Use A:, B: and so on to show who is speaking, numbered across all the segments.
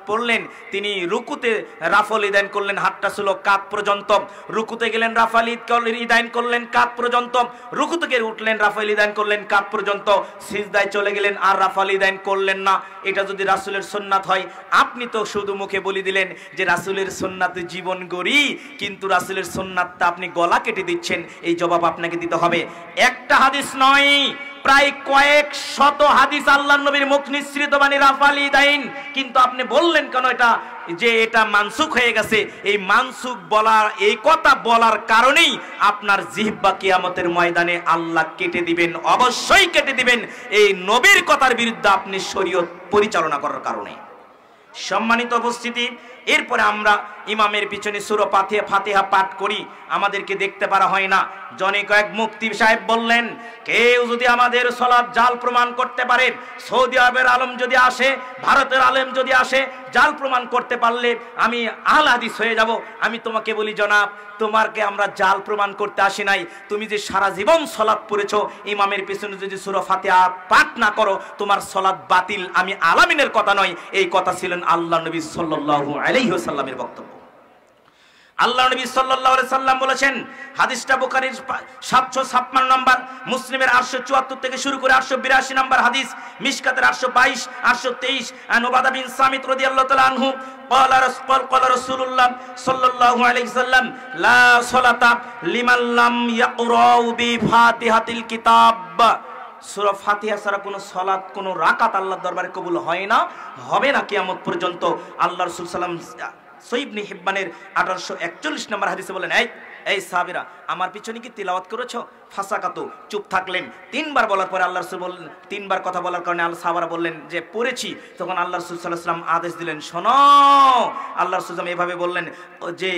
A: পড়লেন, তিনি রুকুতে রাফল ইদান করলেন, হাতটা ছিল কাঁধ পর্যন্ত, রুকুতে গেলেন রাফল ইদান করলেন কাঁধ পর্যন্ত, রুকু থেকে উঠলেন রাফল ইদান করলেন কাঁধ পর্যন্ত, সিজদায় চলে গেলেন আর রাফল ইদান করলেন না। এটা যদি রাসূলের সুন্নাত হয়, আপনি তো শুধু মুখে বলে দিলেন যে রাসূলের সুন্নাতে জীবন গড়ি, কিন্তু রাসূলের সুন্নাতটা আপনি গলা কেটে দিচ্ছেন। এই জবাব আপনাকে দিতে হবে। একটা হাদিস নয়, প্রায় কয়েক শত হাদিস আল্লাহর নবীর মুখ নিঃসৃত বাণী রাফাল ইদাইন, কিন্তু আপনি বললেন কেন এটা যে এটা মানসুখ হয়ে গেছে? এই মানসুখ বলার, এই কথা বলার কারণেই আপনার জিহ্বা কিয়ামতের ময়দানে আল্লাহ কেটে দিবেন, অবশ্যই কেটে দিবেন, এই নবীর কথার বিরুদ্ধে আপনি শরীয়ত পরিচালনা করার কারণে। সম্মানিত উপস্থিতি, এরপরে আমরা ইমামের পিছনে সূরা ফাতিহা পাঠ করি, আমাদেরকে দেখতে পারা হয় না। জনে কয়েক মুফতি সাহেব বললেন, কেউ যদি আমাদের সালাত জাল প্রমাণ করতে পারে, সৌদি আরবের আলেম যদি আসে, ভারতের আলেম যদি আসে, জাল প্রমাণ করতে পারলে আমি আহলে হাদিস হয়ে যাব। আমি তোমাকে বলি জনাব, তোমাকে আমরা জাল প্রমাণ করতে আসি নাই। তুমি যে সারা জীবন সালাত পড়েছো, ইমামের পিছনে যদি সূরা ফাতিহা পাঠ না করো, তোমার সালাত বাতিল। আমি আলামিনের কথা নয়, এই কথা ছিলেন আল্লাহ নবী সাল্লাল্লাহু আলাইহি ওয়াসাল্লামের বক্তব্য। আল্লাহ নবী সাল্লাল্লাহু আলাইহি সাল্লাম বলেছেন, হাদিসটা বুখারীর 756 নম্বর, মুসলিমের 874 থেকে শুরু করে 882 নম্বর হাদিস, মিশকাতের 822 823, আন উবাদা বিন সামিত রাদিয়াল্লাহু তাআলা আনহু ক্বালা রাসূলুল্লাহ সাল্লাল্লাহু আলাইহি সাল্লাম, লা সালাতা লিমান লাম ইয়াকরাউ বিফাতিহাতিল কিতাব। সূরা ফাতিহা ছাড়া কোনো সালাত, কোনো রাকাত আল্লাহর দরবারে কবুল হয় না, হবে না কিয়ামত পর্যন্ত। আল্লাহ রাসূল সাল্লাল্লাহু আলাইহি ওয়াসাল্লাম সহিহ ইবনে হিব্বানের 1841 নম্বর হাদিসে বলেন, এই সাহাবীরা আমার পিছনে কি তিলাওয়াত করেছো? ফাসাকাতু, চুপ থাকলেন। তিনবার বলার পরে আল্লাহ রাসূল বললেন, তিনবার কথা বলার কারণে সাহাবারা বললেন যে পড়েছি। তখন আল্লাহ রাসূল সাল্লাল্লাহু আলাইহি ওয়াসাল্লাম আদেশ দিলেন, শোনো। আল্লাহ রাসূল এভাবে বললেন যে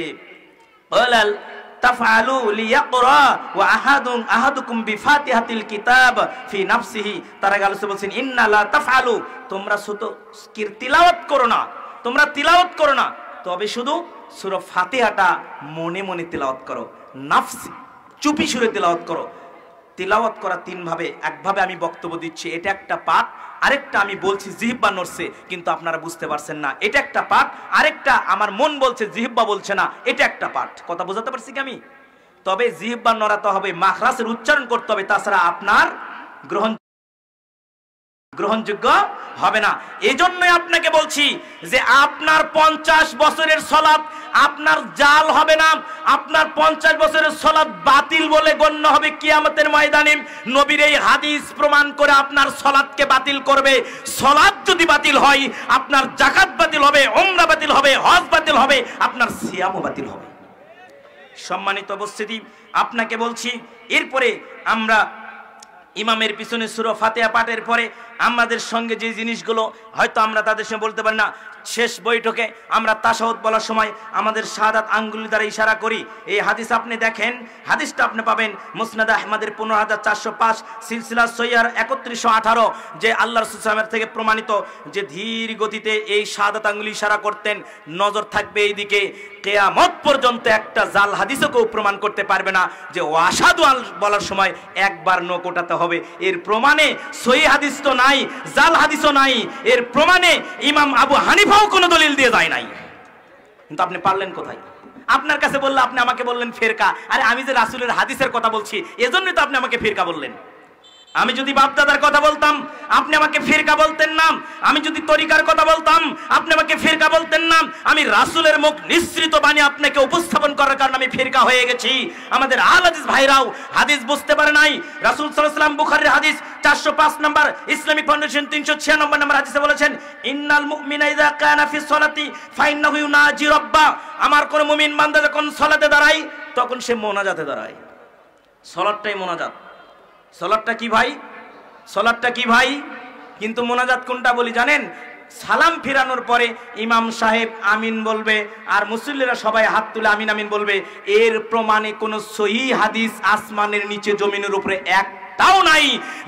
A: ওয়ালাল তাফআলু লিয়াকরা ওয়া আহাদুকুম বিফাতিহাতিল কিতাব ফি নাফসিহি। তার আগে আল্লাহ বলেন, ইন্না লা তাফআলু, তোমরা শুধু তিলাওয়াত করো না, তোমরা তিলাওয়াত করো না, তবে শুধু সূরা ফাতিহাটা মনে মনে তিলাওয়াত করো, নাফসি, চুপি সুরে তিলাওয়াত করো। তিলাওয়াত করা তিন ভাবে, একভাবে আমি বক্তব্য দিচ্ছি, এটা একটা পাঠ, আরেকটা আমি বলছি জিহ্বা নড়ছে কিন্তু আপনারা বুঝতে পারছেন না, এটা একটা পাঠ, আরেকটা আমার মন বলছে জিহ্বা বলছে না, এটা একটা পাঠ। কথা বোঝাতে পারছি কি আমি? তবে জিহ্বা নড়াতে হবে, মাখরাজের উচ্চারণ করতে হবে, তাছাড়া আপনার গ্রহণযোগ্য হবে না। এজন্যই আপনাকে বলছি যে আপনার 50 বছরের সালাত আপনার জাল হবে না, আপনার 50 বছরের সালাত বাতিল বলে গণ্য হবে কিয়ামতের ময়দানে। নবীর এই হাদিস প্রমাণ করে আপনার সালাতকে বাতিল করবে। সালাত যদি বাতিল হয়, আপনার যাকাত বাতিল হবে, উমরা বাতিল হবে, হজ বাতিল হবে, আপনার সিয়ামও বাতিল হবে। সম্মানিত উপস্থিতি, আপনাকে বলছি, এরপরে আমরা ইমামের পিছনে সূরা ফাতিহা পাঠের পরে আমাদের সঙ্গে যে জিনিসগুলো হয়তো আমরা তাদের সঙ্গে বলতে পারি না, শেষ বৈঠকে আমরা তাশাহুদ বলার সময় আমাদের শাহাদাত আঙ্গুলি দ্বারা ইশারা করি। এই হাদিস আপনি দেখেন, হাদিসটা আপনি পাবেন মুসনাদ আহমদের 15405, সিলসিলা সহিহার 3118, যে আল্লাহ রাসূল সাল্লাল্লাহু আলাইহি ওয়াসাল্লাম থেকে প্রমাণিত যে ধীর গতিতে এই শাহাদাত আঙ্গুলি ইশারা করতেন। নজর থাকবে এইদিকে, কিয়ামত পর্যন্ত একটা জাল হাদিসও কেউ প্রমাণ করতে পারবে না যে ওয়াশহাদু বলার সময় একবার নখ ওঠাতে হবে। এর প্রমাণে সহিহ হাদিস তো নাই, জাল হাদিসও নাই, এর প্রমাণে ইমাম আবু হানিফাও কোনো দলিল দিয়ে যায় নাই। কিন্তু আপনি পারলেন কোথায়? আপনার কাছে বললে আপনি আমাকে বললেন ফেরকা। আরে আমি যে রাসূলের হাদিসের কথা বলছি, এজন্যই তো আপনি আমাকে ফেরকা বললেন। আমি যদি বাপদাদার কথা বলতাম আপনি আমাকে ফিরকা বলতেন না, আমি যদি তরিকার কথা বলতাম আপনি আমাকে ফিরকা বলতেন না। আমি রাসূলের মুখ নিঃসৃত বাণী আপনাকে উপস্থাপন করার কারণে আমি ফিরকা হয়ে গেছি। আমাদের আহলে হাদিস ভাইরাও হাদিস বুঝতে পারে নাই। রাসূল সাল্লাল্লাহু আলাইহি ওয়াসাল্লাম বুখারীর হাদিস 405 নম্বর, ইসলামিক ফাউন্ডেশন 396 নম্বর হাদিসে বলেছেন, ইন্নাল মুমিনা ইযা কানা ফি সলাতি ফাইন্নাহু ইউনাজি রাব্বা। আমার কোন মুমিন বান্দা যখন সালাতে দাঁড়ায় তখন সে মোনাজাতে দাঁড়ায়। সালাতটাই মোনাজাত। সালাতটা কি ভাই? সালাতটা কি ভাই? কিন্তু মোনাজাত কোনটা বলি জানেন? সালাম ফিরানোর পরে ইমাম সাহেব আমিন বলবে আর মুসল্লিরা সবাই হাত তুলে আমিন আমিন বলবে। এর প্রমাণে কোনো সহিহ হাদিস আসমানের নিচে জমিনের উপরে একটাও নাই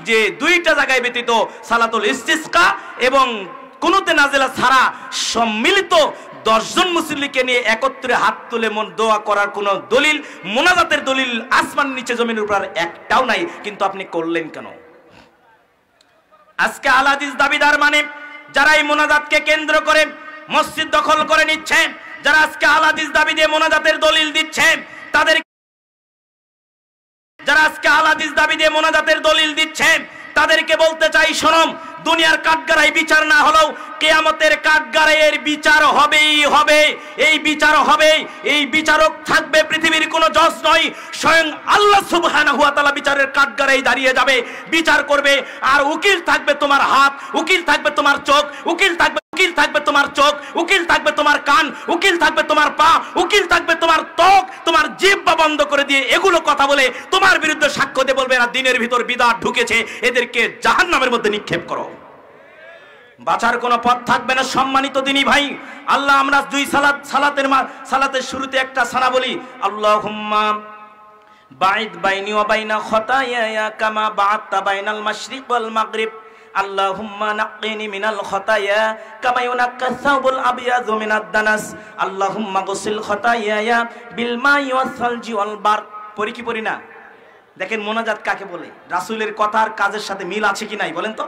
A: যে দুইটা জায়গায় ব্যতীত সালাতুল ইস্তিসকা এবং কুনুতে নাজিলা ছাড়া সম্মিলিত 10 জন মুসল্লিকে নিয়ে একত্রে হাত তুলে দোয়া করার কোনো দলিল, মোনাজাতের দলিল আসমানের নিচে জমিনের উপর একটাও নাই। কিন্তু আপনি করলেন কেন? আজকে আহলে হাদিস দাবিদার মানে যারা এই মোনাজাতকে কেন্দ্র করে মসজিদ দখল করে নিচ্ছে, যারা আজকে আল হাদিস দাবি দিয়ে মোনাজাতের দলিল দিচ্ছে তাদের, যারা আজকে আল হাদিস দাবি দিয়ে মোনাজাতের দলিল দিচ্ছে তাদেরকে বলতে চাই, শোনো, দুনিয়ার কাঠগড়ায় বিচার না হলেও কিয়ামতের কাঠগড়ায় এর বিচার হবেই হবে। এই বিচার হবে, এই বিচারক থাকবে পৃথিবীর কোনো জজ নয়, স্বয়ং আল্লাহ সুবহানাহু ওয়া তাআলা বিচারের কাঠগড়ায় দাঁড়িয়ে যাবে, বিচার করবে। আর উকিল থাকবে তোমার হাত, উকিল থাকবে তোমার চোখ, উকিল থাকবে তোমার চোখ, উকিল থাকবে তোমার কান, উকিল থাকবে তোমার পা, উকিল থাকবে তোমার ত্বক, তোমার জিহ্বা বন্ধ করে দিয়ে এগুলো কথা বলে তোমার বিরুদ্ধে সাক্ষ্য দিয়ে বলবে না দিনের ভিতর বিদআত ঢুকেছে, এদেরকে জাহান্নামের মধ্যে নিক্ষেপ করো। বাঁচার কোনো পথ থাকবে না। সম্মানিত দিনী ভাই, আল্লাহ, আমরা দুই সালাতের শুরুতে একটা সানা বলি, আল্লাহুম্মা বাঈদ বাইনি ওয়া বাইনা খতায়ায়া কামা বা'আদতা বাইনাল মাশরিক ওয়াল মাগরিব, আল্লাহুম্মা নাক্কিনি মিনাল খতায়া কামা ইউনাক্কাস সাওবুল আবিয়াযু মিনাদ দানাস, আল্লাহুম্মা গসিল খতায়ায়া বিল মাই ওয়াস সালজি ওয়াল বার। পড়ি কি পড়ি না? দেখেন মোনাজাত কাকে বলে, রাসূলের কথার কাজের সাথে মিল আছে কি নাই বলেন তো?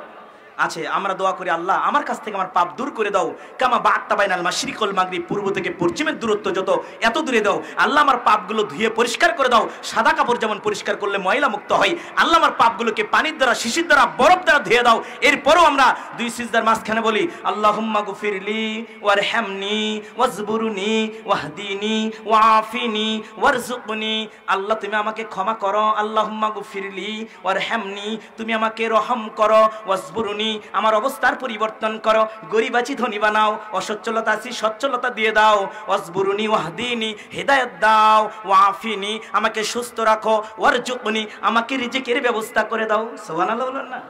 A: আছে। আমরা দোয়া করি, আল্লাহ আমার কাছ থেকে আমার পাপ দূর করে দাও, কামা বা'আদতা বাইনাল মাশরিক ওয়াল মাগরিব, পূর্ব থেকে পশ্চিমের দূরত্ব যত এত দূরে দাও। আল্লাহ আমার পাপগুলো ধুয়ে পরিষ্কার করে দাও, সাদা কাপড় যেমন পরিষ্কার করলে ময়লা মুক্ত হয়, আল্লাহ আমার পাপগুলোকে পানির দ্বারা, শিশির দ্বারা, বরফ দ্বারা ধুয়ে দাও। এরপরও আমরা দুই সিজদার মাঝখানে বলি, আল্লাহুম্মা গফিরলি ওয়ারহামনি ওয়াজবুরনি ওয়াহদিনি ওয়াআফিনি ওয়ারযুকনি, আল্লাহ তুমি আমাকে ক্ষমা করো, আল্লাহুম্মা গফিরলি ওয়ারহামনি, তুমি আমাকে রহম করো, ওয়াজবুরনি, আমার অবস্থার পরিবর্তন করো, গরিব আছি ধনী বানাও, অসচ্ছলতা আছি সচ্ছলতা দিয়ে দাও, ওয়াজবুরনি ওয়াহদিনি, হেদায়েত দাও, ওয়াআফিনি, আমাকে সুস্থ রাখো, ওয়ারযুকনি, আমাকে রিজিকের ব্যবস্থা করে দাও। সুবহানাল্লাহ বলেন না?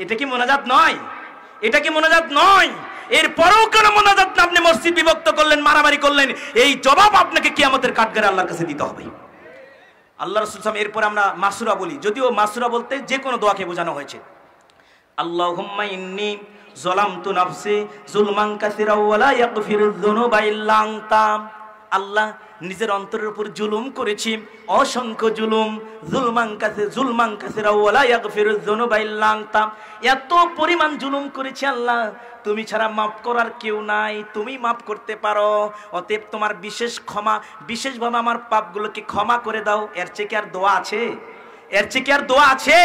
A: এটা কি মোনাজাত নয়? এটা কি মোনাজাত নয়? এরপরেও কেন মোনাজাত না আপনি মসজিদ বিভক্ত করলেন, মারামারি করলেন? এই জবাব আপনাকে কিয়ামতের কাঠগড়ায় আল্লাহর কাছে দিতে হবে। আল্লাহ রাসূল সাল্লাল্লাহু আলাইহি ওয়াসাল্লাম এরপর আমরা মাসুরা বলি, যদিও মাসুরা বলতে যে কোনো দোয়াকে বোঝানো হয়েছে। আল্লাহুম্মা ইন্নী যালামতু নাফসি যুলমান কাসীরা ওয়া লা ইয়াগফিরুয যুনুবা ইল্লা আনতা, আল্লাহ নিজের অন্তরের উপর জুলুম করেছি, অসংখ্য জুলুম, জুলমান কাসীরা ওয়া লা ইয়াগফিরুয যুনুবা ইল্লা আনতা, এত পরিমাণ জুলুম করেছি আল্লাহ, তুমি ছাড়া মাফ করার কেউ নাই, তুমি মাফ করতে পারো, অতএব তোমার বিশেষ ক্ষমা, বিশেষভাবে আমার পাপগুলোকে ক্ষমা করে দাও। এর চেয়ে কি আর দোয়া আছে? এর চেয়ে কি আর দোয়া আছে?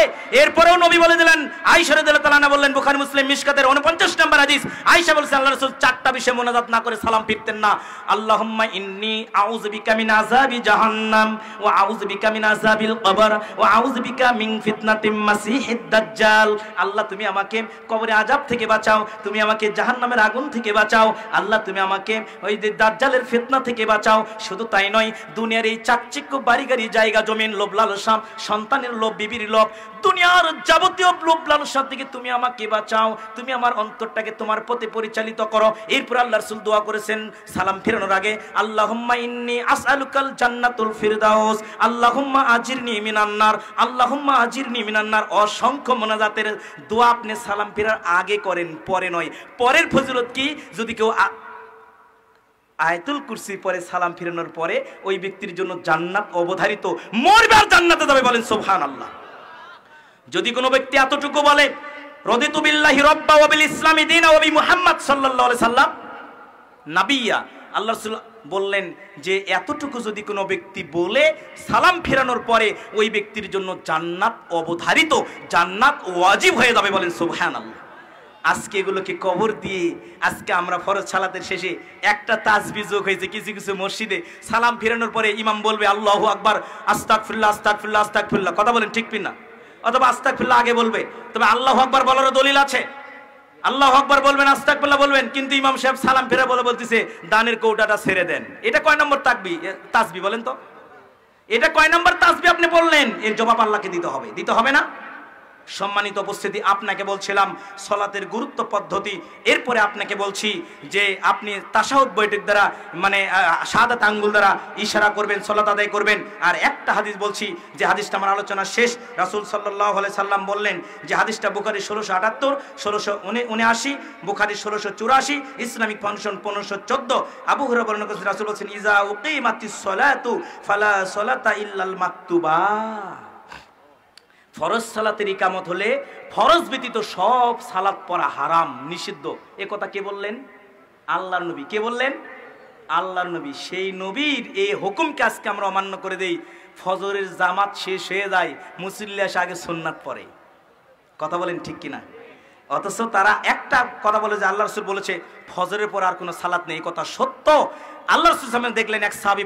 A: এরপরেও নবী বলে দিলেন, আয়েশা রাদিয়াল্লাহু তাআলা বললেন, বুখারী মুসলিম মিশকাতের 49 নম্বর হাদিস, আয়েশা বলেছেন আল্লাহর রাসূল চারটা বিষয়ে মোনাজাত না করে সালাম ফিরতেন না। আল্লাহুম্মা ইন্নী আউযু বিকা মিন আযাবি জাহান্নাম ওয়া আউযু বিকা মিন আযাবিল কবর ওয়া আউযু বিকা মিন ফিতনাতিম মাসিহিদ দাজ্জাল, আল্লাহ তুমি আমাকে কবরে আযাব থেকে বাঁচাও, তুমি আমাকে জাহান্নামের আগুন থেকে বাঁচাও, আল্লাহ তুমি আমাকে ওই যে দাজ্জালের ফিতনা থেকে বাঁচাও। শুধু তাই নয়, দুনিয়ার এই চাকচিক্য বাড়ি গাড়ি জায়গা জমিন লোভ লালসা, সন্তানের লোভ, বিবির লোভ, দুনিয়ার যাবতীয় লোভ লালসার থেকে তুমি আমাকে বাঁচাও, তুমি আমার অন্তরটাকে তোমার পথে পরিচালিত করো। এরপর আল্লাহর রাসূল দোয়া করেছেন সালাম ফেরানোর আগে, আল্লাহুম্মা ইন্নী আসআলুকাল জান্নাতুল ফিরদাউস, আল্লাহুম্মা আজিরনি মিনান নার, আল্লাহুম্মা আজিরনি মিনান নার। অসংখ্য মোনাজাতের দোয়া আপনি সালাম ফেরার আগে করেন, পরে নয়। পরের ফজিলত কি? যদি কেউ আয়াতুল কুরসি পরে সালাম ফিরানোর পরে ওই ব্যক্তির জন্য জান্নাত অবধারিত, মরবে আর জান্নাতে যাবে, বলেন সুবহানাল্লাহ। যদি কোনো ব্যক্তি এতটুকু বলে, রাদিতু বিল্লাহি রাব্বা ওয়া বিল ইসলামি দীনা ওয়া বি মুহাম্মদ সাল্লাল্লাহু আলাইহি সাল্লাম নাবিয়্যা, আল্লাহ রাসূল বললেন যে এতটুকু যদি কোনো ব্যক্তি বলে সালাম ফেরানোর পরে ওই ব্যক্তির জন্য জান্নাত অবধারিত, জান্নাত ওয়াজিব হয়ে যাবে, বলেন সুবহানাল্লাহ। আজকে এগুলোকে কবর দিয়ে আজকে আমরা ফরজ সালাতের শেষে একটা তাসবিহ যোগ হয়েছে কিছু কিছু মসজিদে, সালাম ফেরানোর পরে ইমাম বলবে আল্লাহু আকবার, আস্তাগফিরুল্লাহ আস্তাগফিরুল্লাহ আস্তাগফিরুল্লাহ, কথা বলেন ঠিক কিনা? অথবা আস্তাগফিরুল্লাহ আগে বলবে, তবে আল্লাহু আকবার বলারও দলিল আছে। আল্লাহু আকবার বলবেন, আস্তাগফিরুল্লাহ বলবেন, কিন্তু ইমাম সাহেব সালাম ফেরা বলতেছে দানের কৌটাটা ছেড়ে দেন। এটা কয় নম্বর তাসবিহ বলেন তো? এটা কয় নম্বর তাসবিহ আপনি বললেন? এর জবাব আল্লাহকে দিতে হবে, দিতে হবে না? সম্মানিত উপস্থিতি, আপনাকে বলছিলাম সলাতের গুরুত্ব পদ্ধতি। এরপরে আপনাকে বলছি যে আপনি তাশাহুদ বৈঠক দ্বারা, মানে শাহাদাত আঙ্গুল দ্বারা ইশারা করবেন, সলাত আদায় করবেন। আর একটা হাদিস বলছি, যে হাদিসটা আমার আলোচনা শেষ। রাসূল সাল্লাল্লাহু আলাইহি সাল্লাম বললেন, যে হাদিসটা বুখারী 1678, 1679, বুখারী 1684, ইসলামিক ফাউন্ডেশন 1514। আবু হুরায়রা বর্ণনা করেছেন, রাসূল বলেছেন, ইজা উকিমাতিস সালাতু ফালা সালাতা ইল্লাল মাকতুবা, ফরজ সালাতের ইকামত হলে ফরজ ব্যতীত সব সালাত পড়া হারাম, নিষিদ্ধ। এ কথা কে বললেন? আল্লাহর নবী। কে বললেন? আল্লাহর নবী। সেই নবীর এই হুকুমকে আজকে আমরা অমান্য করে দেই। ফজরের জামাত শেষ হয়ে যায়, মুসল্লি এসে আগে সুন্নাত পড়ে। কথা বলেন ঠিক কিনা? অথচ তারা একটা কথা বলে যে আল্লাহ রাসূল বলেছে ফজরের পর আর কোনো সালাত নেই। এই কথা সত্য। আল্লাহ রাসূল সামনে দেখলেন এক সাহাবী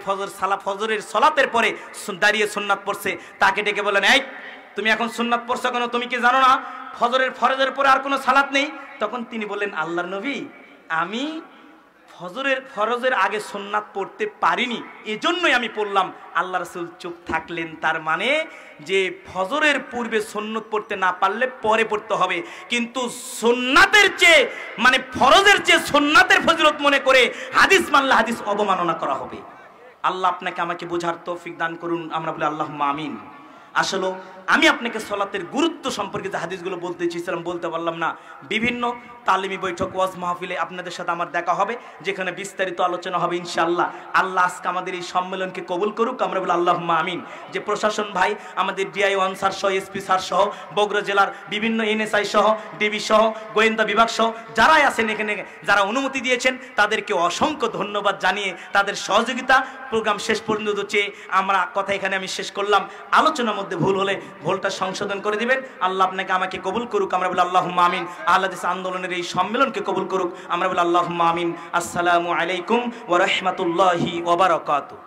A: ফজরের সালাতের পরে দাঁড়িয়ে সুন্নাত পড়ছে। তাকে ডেকে বললেন, এই তুমি এখন সুন্নাত পড়ছো কেন? তুমি কি জানো না ফজরের পরে আর কোনো সালাত নেই? তখন তিনি বললেন, আল্লাহর নবী, আমি ফরজের আগে সুন্নাত পড়তে পারিনি, এজন্যই আমি পড়লাম। আল্লাহ রাসূল চুপ থাকলেন। তার মানে যে ফজরের পূর্বে সুন্নত পড়তে না পারলে পরে পড়তে হবে, কিন্তু সুন্নাতের চেয়ে মানে ফরজের চেয়ে সুন্নাতের ফজিলত মনে করে হাদিস মানলে হাদিস অবমাননা করা হবে। আল্লাহ আপনাকে আমাকে বোঝার তৌফিক দান করুন। আমরা বলি আল্লাহুম্মা আমিন। আসলে আমি আপনাকে সালাতের গুরুত্ব সম্পর্কে যে হাদিসগুলো বলতে চেয়েছিলাম বলতে পারলাম না। বিভিন্ন তালিমি বৈঠক, ওয়াজ মাহফিলে আপনাদের সাথে আমার দেখা হবে, যেখানে বিস্তারিত আলোচনা হবে ইনশাআল্লাহ। আল্লাহ আজকে আমাদের এই সম্মেলনকে কবুল করুক। আমরা বলি আল্লাহুম্মা আমিন। যে প্রশাসন ভাই, আমাদের ডিআই1 স্যার সহ, এসপি স্যার সহ, বগুড়া জেলার বিভিন্ন এনএসআই সহ, ডিবি সহ, গোয়েন্দা বিভাগ সহ যারাই আছেন এখানে, যারা অনুমতি দিয়েছেন তাদেরকে অসংখ্য ধন্যবাদ জানিয়ে তাদের সহযোগিতা প্রোগ্রাম শেষ পর্যন্ত চেয়ে আমরা কথা এখানে আমি শেষ করলাম। আলোচনার মধ্যে ভুল হলে ভুলটা সংশোধন করে দিবেন। আল্লাহ আপনাকে আমাকে কবুল করুক। আমরা বলি আল্লাহুম্মা আমিন। আহলে হাদিস আন্দোলনের এই সম্মেলনকে কবুল করুক। আমরা বলি আল্লাহুম্মা আমিন। আসসালামু আলাইকুম ওয়া রাহমাতুল্লাহি ওয়া বারাকাতুহু।